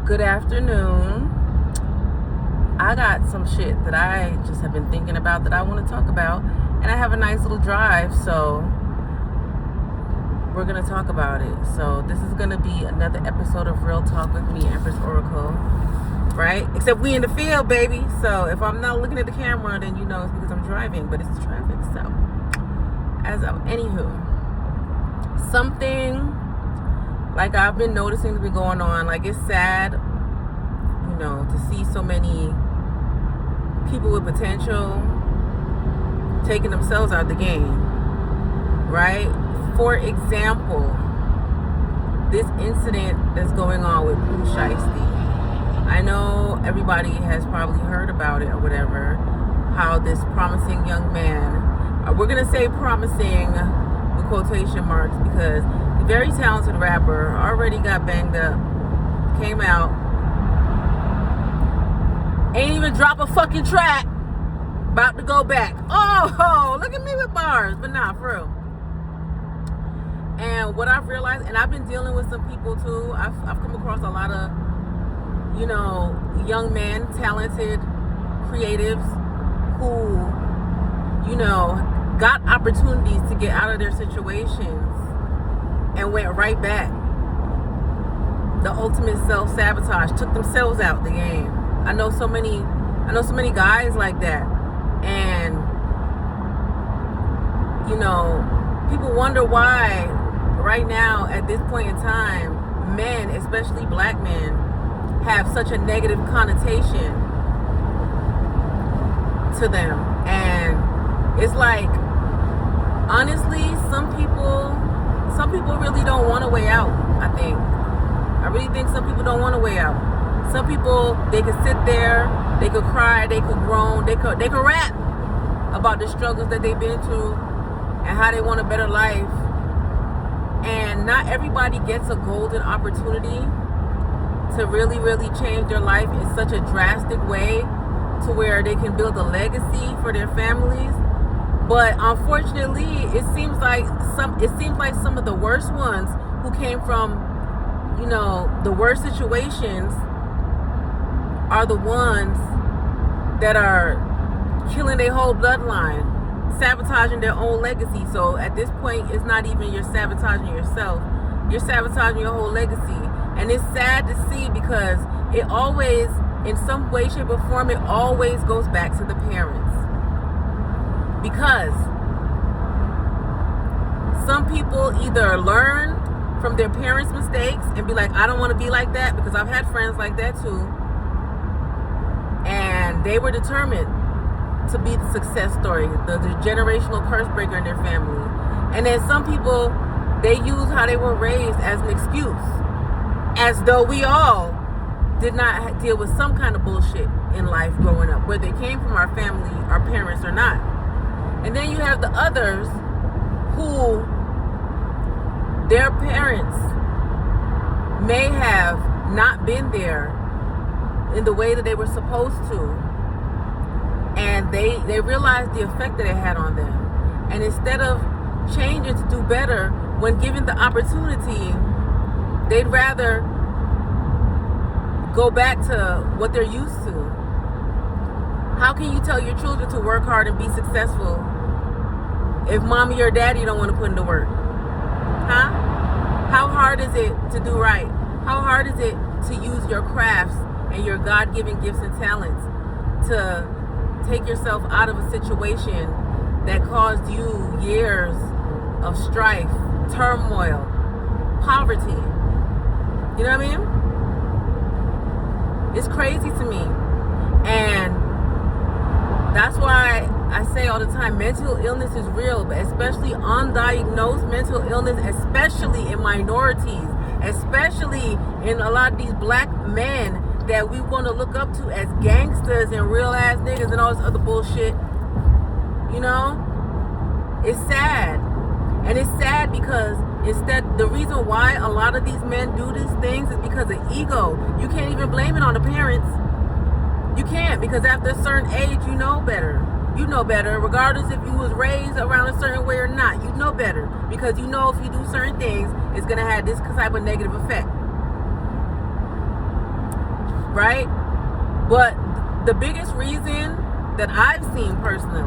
Good afternoon. I got some shit that I just have been thinking about that I want to talk about, and I have a nice little drive, so we're going to talk about it. So this is going to be another episode of Real Talk with me, Empress Oracle, right? Except we in the field, baby. So if I'm not looking at the camera, then you know it's because I'm driving, but it's traffic. So anywho, something like I've been noticing to be going on, like it's sad, you know, to see so many people with potential taking themselves out of the game, right? For example, this incident that's going on with Blue Shiesty. I know everybody has probably heard about it or whatever, how this promising young man, we're going to say promising with quotation marks because the very talented rapper already got banged up, came out, ain't even drop a fucking track, about to go back. Oh, look at me with bars, but nah, for real. And what I've realized, and I've been dealing with some people too, I've come across a lot of, you know, young men, talented creatives who, you know, got opportunities to get out of their situations and went right back. The ultimate self-sabotage, took themselves out the game. I know so many guys like that. And, you know, people wonder why right now at this point in time, men, especially black men, have such a negative connotation to them. And it's like, honestly, some people really don't want a way out, I think. I really think some people don't want a way out. Some people, they could sit there, they could cry, they could groan, they could rap about the struggles that they've been through and how they want a better life. And not everybody gets a golden opportunity to really, really change their life in such a drastic way to where they can build a legacy for their families. But unfortunately, it seems like some of the worst ones who came from, you know, the worst situations are the ones that are killing their whole bloodline, sabotaging their own legacy. So at this point, it's not even you're sabotaging yourself, you're sabotaging your whole legacy. And it's sad to see because it always, in some way, shape, or form, it always goes back to the parents. Because some people either learn from their parents' mistakes and be like, I don't want to be like that, because I've had friends like that too. And they were determined to be the success story, the generational curse breaker in their family. And then some people, they use how they were raised as an excuse, as though we all did not deal with some kind of bullshit in life growing up, whether it came from our family, our parents, or not. And then you have the others who their parents may have not been there in the way that they were supposed to, and they realized the effect that it had on them. And instead of changing to do better, when given the opportunity, they'd rather go back to what they're used to. How can you tell your children to work hard and be successful if mommy or daddy don't want to put in the work? Huh? How hard is it to do right? How hard is it to use your crafts and your God-given gifts and talents to take yourself out of a situation that caused you years of strife, turmoil, poverty? You know what I mean? It's crazy to me. And that's why I say all the time, mental illness is real, but especially undiagnosed mental illness, especially in minorities, especially in a lot of these black men that we want to look up to as gangsters and real ass niggas and all this other bullshit. You know, it's sad. And it's sad because the reason why a lot of these men do these things is because of ego. You can't even blame it on the parents. You can't, because after a certain age, you know better. You know better, regardless if you was raised around a certain way or not. You know better, because you know if you do certain things, it's going to have this type of negative effect. right? But the biggest reason that I've seen personally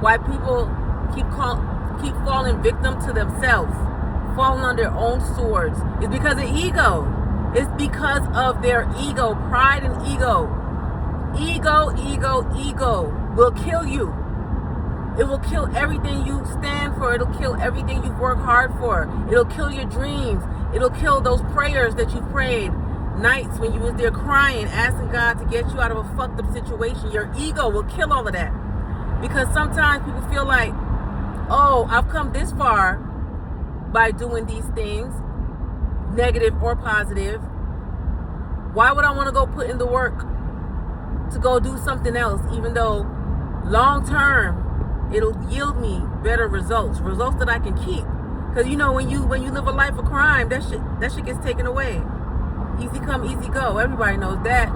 why people keep falling victim to themselves, falling on their own swords, is because of ego. It's because of their ego, pride and ego. Ego will kill you. It will kill everything you stand for. It'll kill everything you've worked hard for. It'll kill your dreams. It'll kill those prayers that you prayed nights when you was there crying, asking God to get you out of a fucked up situation. Your ego will kill all of that. Because sometimes people feel like, oh, I've come this far by doing these things, negative or positive. Why would I want to go put in the work to go do something else, even though long term it'll yield me better results that I can keep? Because you know, when you live a life of crime, that shit gets taken away. Easy come, easy go. Everybody knows that.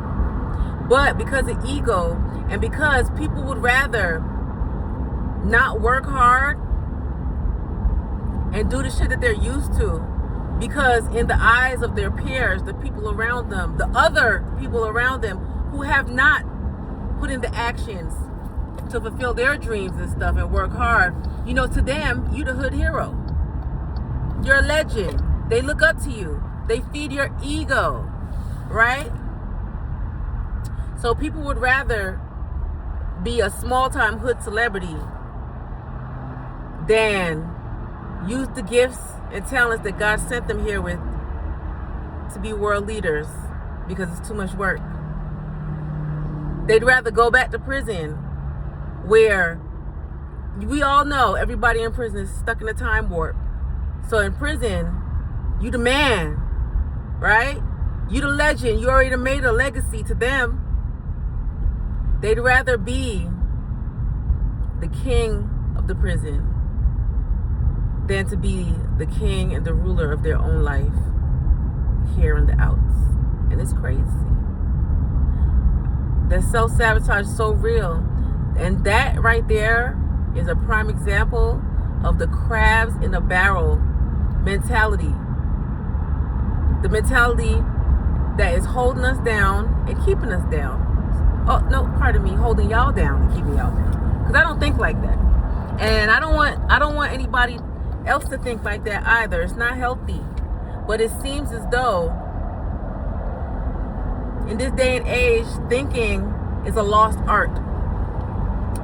But because of ego, and because people would rather not work hard and do the shit that they're used to, because in the eyes of their peers, the people around them, the other people around them who have not put into actions to fulfill their dreams and stuff and work hard, you know, to them, you the hood hero. You're a legend. They look up to you. They feed your ego, right? So people would rather be a small-time hood celebrity than use the gifts and talents that God sent them here with to be world leaders, because it's too much work. They'd rather go back to prison, where we all know everybody in prison is stuck in a time warp. So in prison, you the man, right? You the legend. You already made a legacy to them. They'd rather be the king of the prison than to be the king and the ruler of their own life here in the outs. And it's crazy. That self-sabotage is so real. And that right there is a prime example of the crabs in a barrel mentality. The mentality that is holding us down and keeping us down. Oh, no, pardon me, holding y'all down and keeping y'all down. Because I don't think like that. And I don't want anybody else to think like that either. It's not healthy. But it seems as though in this day and age, thinking is a lost art.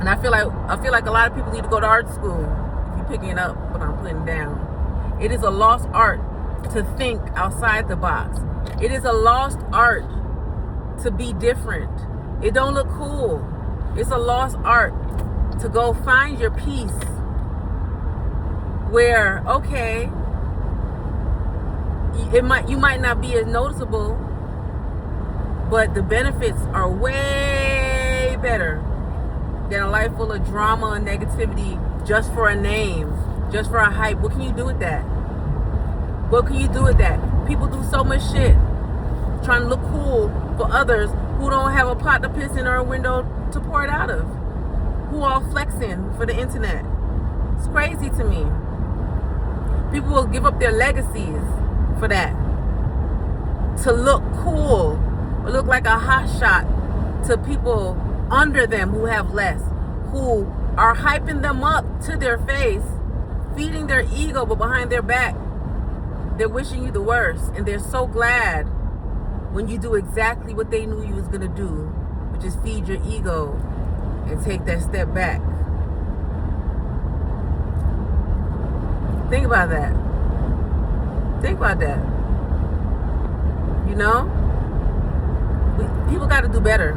And I feel like a lot of people need to go to art school. If you're picking up what I'm putting down, it is a lost art to think outside the box. It is a lost art to be different. It don't look cool. It's a lost art to go find your peace, where, okay, you might not be as noticeable, but the benefits are way better than a life full of drama and negativity just for a name, just for a hype. What can you do with that? What can you do with that? People do so much shit trying to look cool for others who don't have a pot to piss in or a window to pour it out of, who all flexing for the internet. It's crazy to me. People will give up their legacies for that, to look cool or look like a hot shot to people under them who have less, who are hyping them up to their face, feeding their ego, but behind their back they're wishing you the worst. And they're so glad when you do exactly what they knew you was gonna do, which is feed your ego and take that step back. Think about that. Think about that. You know? People got to do better.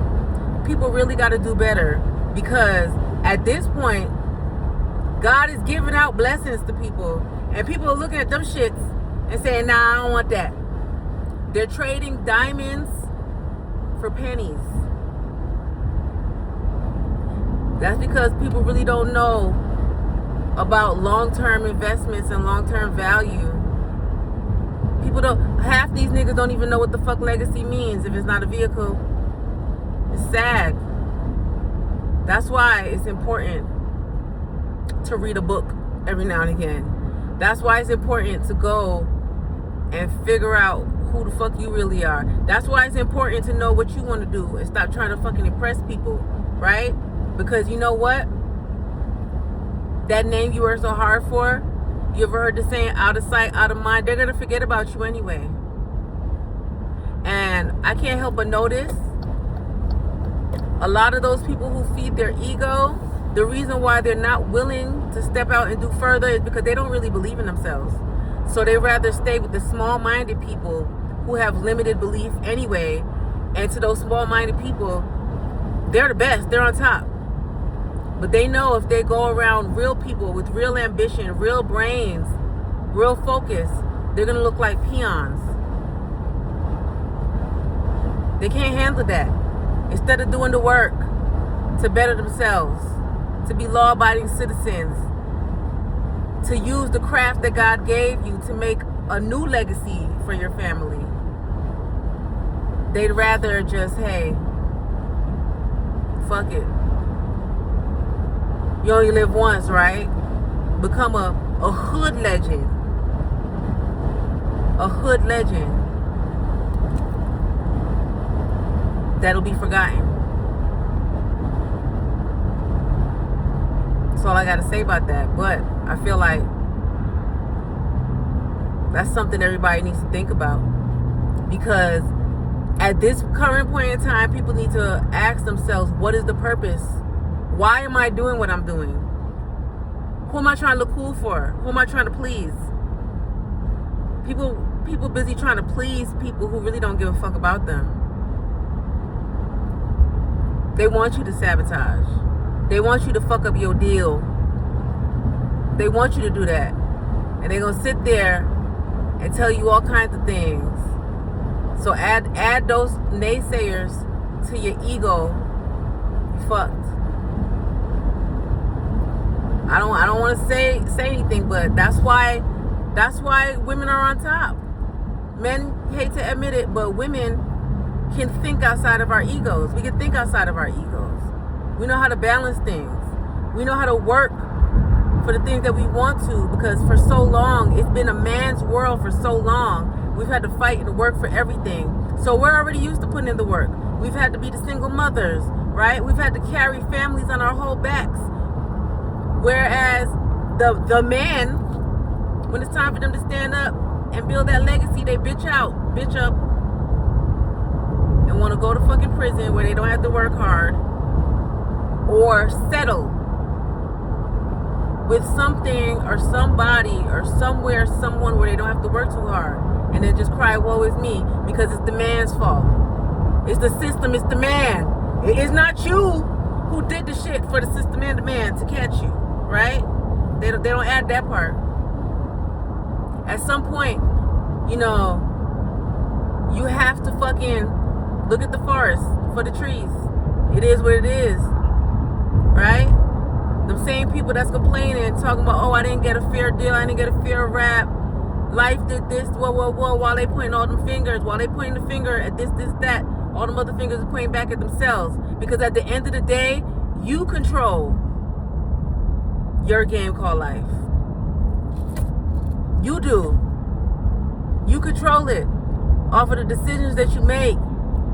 People really got to do better, because at this point, God is giving out blessings to people, and people are looking at them shits and saying, nah, I don't want that. They're trading diamonds for pennies. That's because people really don't know about long-term investments and long-term value. Half these niggas don't even know what the fuck legacy means if it's not a vehicle. It's sad. That's why it's important to read a book every now and again. That's why it's important to go and figure out who the fuck you really are. That's why it's important to know what you want to do and stop trying to fucking impress people, right? Because you know what? That name you worked so hard for, you ever heard the saying, out of sight, out of mind? They're going to forget about you anyway. And I can't help but notice a lot of those people who feed their ego, the reason why they're not willing to step out and do further is because they don't really believe in themselves. So they rather stay with the small-minded people who have limited belief anyway. And to those small-minded people, they're the best. They're on top. But they know if they go around real people with real ambition, real brains, real focus, they're going to look like peons. They can't handle that. Instead of doing the work to better themselves, to be law-abiding citizens, to use the craft that God gave you to make a new legacy for your family, they'd rather just, hey, fuck it. You only live once, right? Become a hood legend. A hood legend that'll be forgotten. That's all I got to say about that. But I feel like that's something everybody needs to think about. Because at this current point in time, people need to ask themselves, what is the purpose? Why am I doing what I'm doing? Who am I trying to look cool for? Who am I trying to please? People busy trying to please people who really don't give a fuck about them. They want you to sabotage. They want you to fuck up your deal. They want you to do that. And they're going to sit there and tell you all kinds of things. So add those naysayers to your ego. You fucked. I don't want to say anything, but that's why women are on top. Men hate to admit it, but women can think outside of our egos. We can think outside of our egos. We know how to balance things. We know how to work for the things that we want to, because for so long, it's been a man's world for so long. We've had to fight and work for everything. So we're already used to putting in the work. We've had to be the single mothers, right? We've had to carry families on our whole backs. Whereas the man, when it's time for them to stand up and build that legacy, they bitch up, and want to go to fucking prison where they don't have to work hard, or settle with something or somebody or somewhere, someone where they don't have to work too hard, and then just cry, woe is me, because it's the man's fault. It's the system, it's the man. It's not you who did the shit for the system and the man to catch you, right? They don't add that part. At some point, you know, you have to fucking look at the forest for the trees. It is what it is, right? Them same people that's complaining, talking about, oh, I didn't get a fair deal, I didn't get a fair rap, life did this, whoa, while they pointing all them fingers, while they pointing the finger at this, that, all them other fingers are pointing back at themselves. Because at the end of the day, you control your game called life. You do. You control it off of the decisions that you make.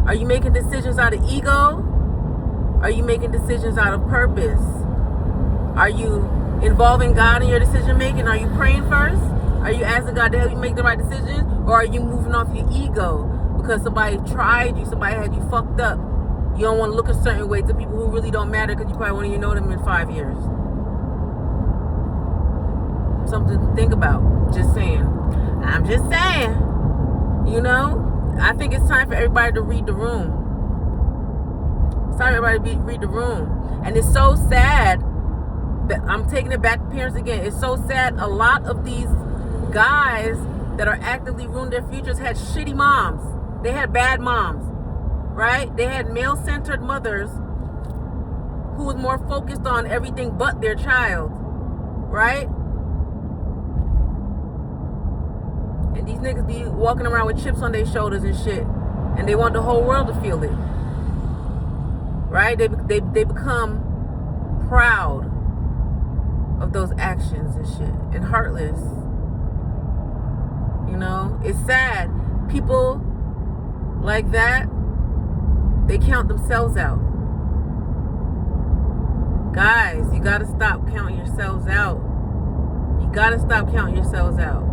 Are you making decisions out of ego? Are you making decisions out of purpose? Are you involving God in your decision making? Are you praying first? Are you asking God to help you make the right decisions? Or are you moving off your ego because somebody tried you, somebody had you fucked up? You don't want to look a certain way to people who really don't matter because you probably won't even know them in 5 years. Something to think about. Just saying. I'm just saying. You know? I think it's time for everybody to read the room. It's time for everybody to read the room. And it's so sad that I'm taking it back to parents again. It's so sad. A lot of these guys that are actively ruining their futures had shitty moms. They had bad moms, right? They had male-centered mothers who was more focused on everything but their child, right? And these niggas be walking around with chips on their shoulders and shit, and they want the whole world to feel it, right? They become proud of those actions and shit, and heartless. You know, it's sad People like that, they count themselves out. Guys, you gotta stop counting yourselves out. You gotta stop counting yourselves out.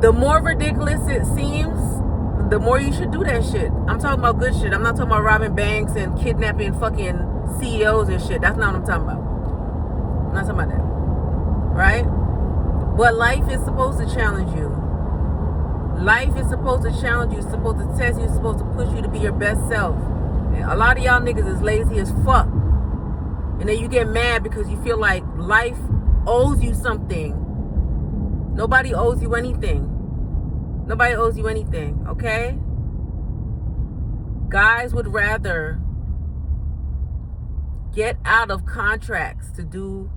The more ridiculous it seems, the more you should do that shit. I'm talking about good shit. I'm not talking about robbing banks and kidnapping fucking CEOs and shit. That's not what I'm talking about. I'm not talking about that. Right? But life is supposed to challenge you. Life is supposed to challenge you. It's supposed to test you. It's supposed to push you to be your best self. And a lot of y'all niggas is lazy as fuck. And then you get mad because you feel like life owes you something. Nobody owes you anything. Nobody owes you anything, okay? Guys would rather get out of contracts to do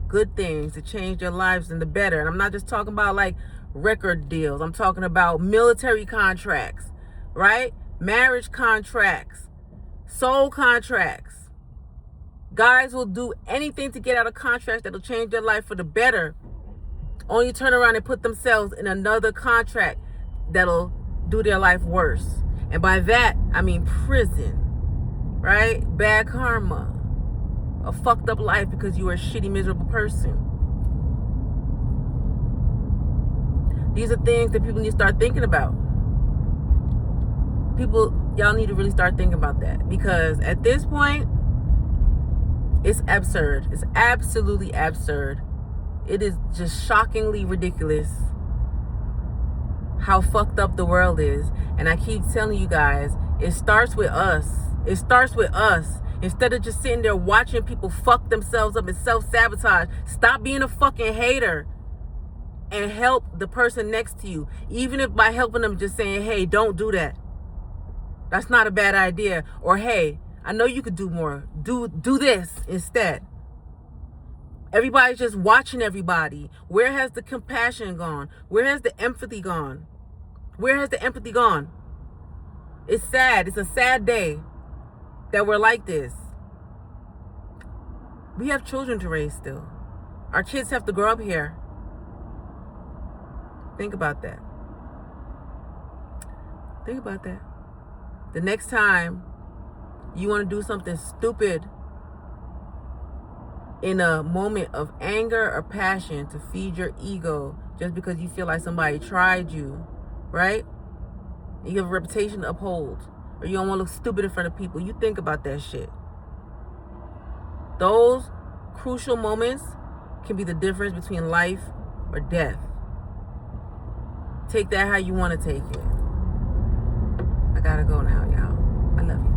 good things, to change their lives and the better. And I'm not just talking about like record deals. I'm talking about military contracts, right? Marriage contracts, soul contracts. Guys will do anything to get out of contracts that'll change their life for the better, only turn around and put themselves in another contract that'll do their life worse. And by that, I mean prison, right? Bad karma. A fucked up life because you are a shitty, miserable person. These are things that people need to start thinking about. Y'all need to really start thinking about that. Because at this point, it's absurd. It's absolutely absurd. It is just shockingly ridiculous how fucked up the world is. And I keep telling you guys, it starts with us. It starts with us. Instead of just sitting there watching people fuck themselves up and self-sabotage, stop being a fucking hater and help the person next to you. Even if by helping them just saying, hey, don't do that. That's not a bad idea. Or, hey, I know you could do more. Do this instead. Everybody's just watching everybody. Where has the compassion gone? Where has the empathy gone? Where has the empathy gone? It's sad. It's a sad day that we're like this. We have children to raise still. Our kids have to grow up here. Think about that. Think about that. The next time you want to do something stupid in a moment of anger or passion to feed your ego just because you feel like somebody tried you, right? And you have a reputation to uphold, or you don't want to look stupid in front of people, you think about that shit. Those crucial moments can be the difference between life or death. Take that how you want to take it. I gotta go now, y'all. I love you.